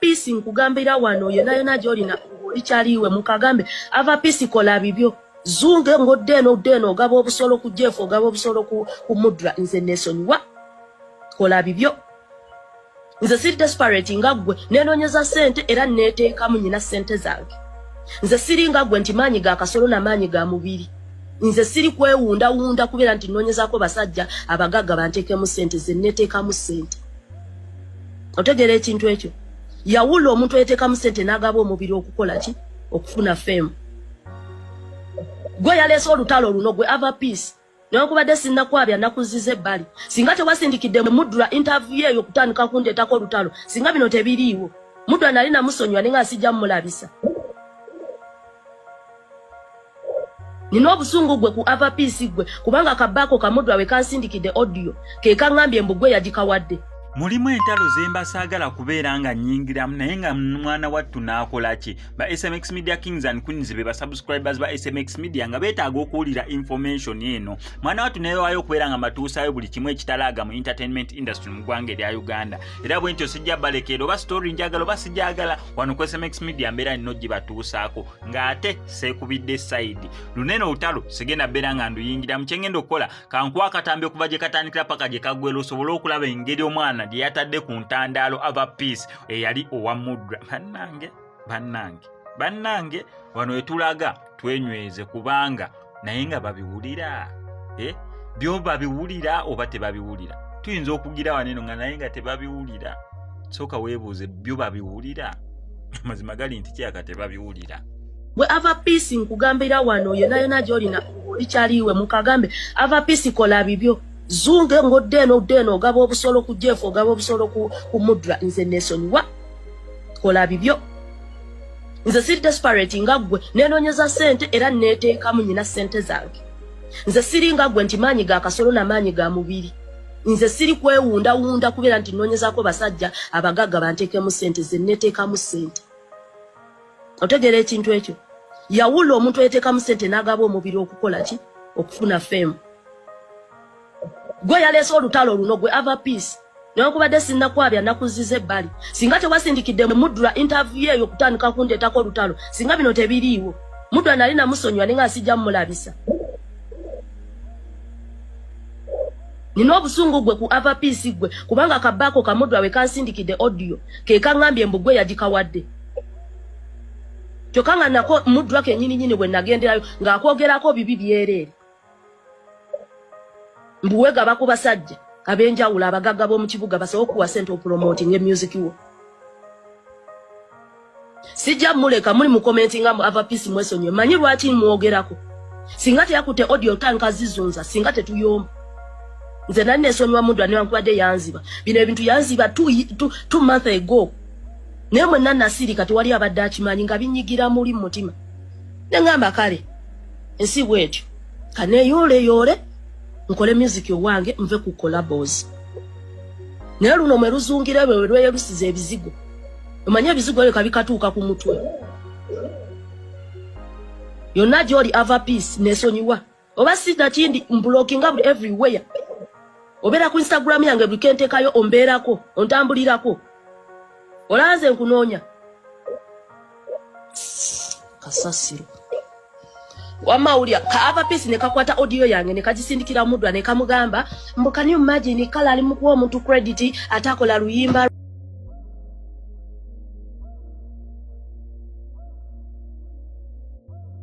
peace nkugambira wano yona jolina lichaliwe mukagambe ava peace kola bibyo zunge ngodeno gabo obusolo ku Jeff gabo obusolo ku Mudra nze nesonyiwa kola bibyo nze siri desperate ngagwe nenonyeza sente era neteeka munyina sente zange nze siri ngagwe nti manyi ga kasolo na manyi ga mubiri nze siri kwewunda kubera nti nonyezako basajja abagaga banteke mu sente ze neteeka mu sente otegere ekintu ekyo yawulo omuntu eteeka mu sente nagabo omubiri okukola ki okufuna fame gwe yaleso olutalo luno gwe ava peace nokubadde sinna kwabya nakuzize bali singa tewasindikidde Mudra interview eyo kutandika kundetako olutalo singa bino tebiriiwo Mudra nali namusonywa ninga asijja mulabisa nino obusungu gwe ku ava peace gwe kubanga kabako ka Mudra we kansindikidde audio ke kangambye mbugwe yagikawadde mulimu entalo zembasaagala kubeera nga nnyingiramu naye nga mwana wattu n'akola ki ba SMX Media Kings and Queens be ba subscribers ba SMX Media nga beetaaga okuwulira information eno mwana wattu neewaayo okubeera nga mbatuusaayo buli kimu ekitalaaga mu entertainment industry mu ggwanga erya Uganda era bwe ntyo sijja balekera oba story njagala oba sijjagala wano ku SMX Media mbeera nino gibatuusaako ng'ate seekubidde side lunene olutalo sigenda beera nga nduyingiramu kye ngenda okukola kankuwa akatambi okuva gye katandikira paka gye kaggwera osobole okulaba engeri omwana gye yatadde ku ntandaalo ava peace eyali owa Mudra bannange wano wetulaga twenyweze kubanga naye nga babiwulira byo babiwulira oba tebabiwulira tuyinza okugira waneno nga naye nga tebabiwulira sooka weebuuze byo babiwulira mazima gali nti kyaka tebabiwulira bwe ava peace nkugambira wano yona jolina lichaliwe mukagambe ava peace kola bibyo zunge ngodeno gabo obusolo ku Jeff gabo obusolo ku Mudra nze nesonyiwa kola bibyo nze siri desperate ngagwe nenonyeza sente era neteeka munyina sente zange nze siri ngagwe nti manyi ga kasolo na manyi ga mubiri nze siri kwewunda kubera nti nonyezako basajja abagaga banteke mu sente ze neteeka mu sente otegere ekintu ekyo yawulo omuntu eteeka mu sente nagabo omubiri okukola ki okufuna fame gwe yaleso olutalo luno gwe ava peace nokubadde sinna kwabya nakuzize bali singa tewasindikidde Mudra interview eyo kutandika kundetako olutalo singa bino tebiriiwo Mudra nali namusonywa ninga asijja mulabisa nino obusungu gwe ku ava peace gwe kubanga kabako ka Mudra we kansindikidde audio ke kangambye mbugwe yagikawadde kyokanga nako Mudra kenyini bwe nagenderayo ng'akwogerako bibi byerere mbuwega bakubasajja abenjawulo abagaga bo mu kibuga basawo kuwa sente promoting music wo sijja muleka muli mu commenting nga mu ava peace mwesonye manyi lwaki muogerako singa yakute audio tanka zizunza singa tetuyomba nze nali nesonywa Mudra ne wankwadde yanziba bino ebintu yanziba 2 months ago nemwe nasiri kati wali abadde akimanyi nga binyigira muli mutima nengamba kale ensi bwetyo kane yole nkole music owange nve ku collabos naye luno mwe luzungire bwe lweyerusize ebizigo omanye ebizigo ebyo kabikatuuka ku mutwe yonna gy'oli ava peace nesonyiwa oba sina kindi mblokinga buli everywhere obeera ku Instagram yange buli kenteekayo ombeerako ontambulirako olaze nkunoonya kasasiro wamawulya ka ava peace ne kakwata audio yange ne kagisindikira Mudra ne kamugamba mbukani imagine kala ali mukuwa omuntu credit atakola luyimba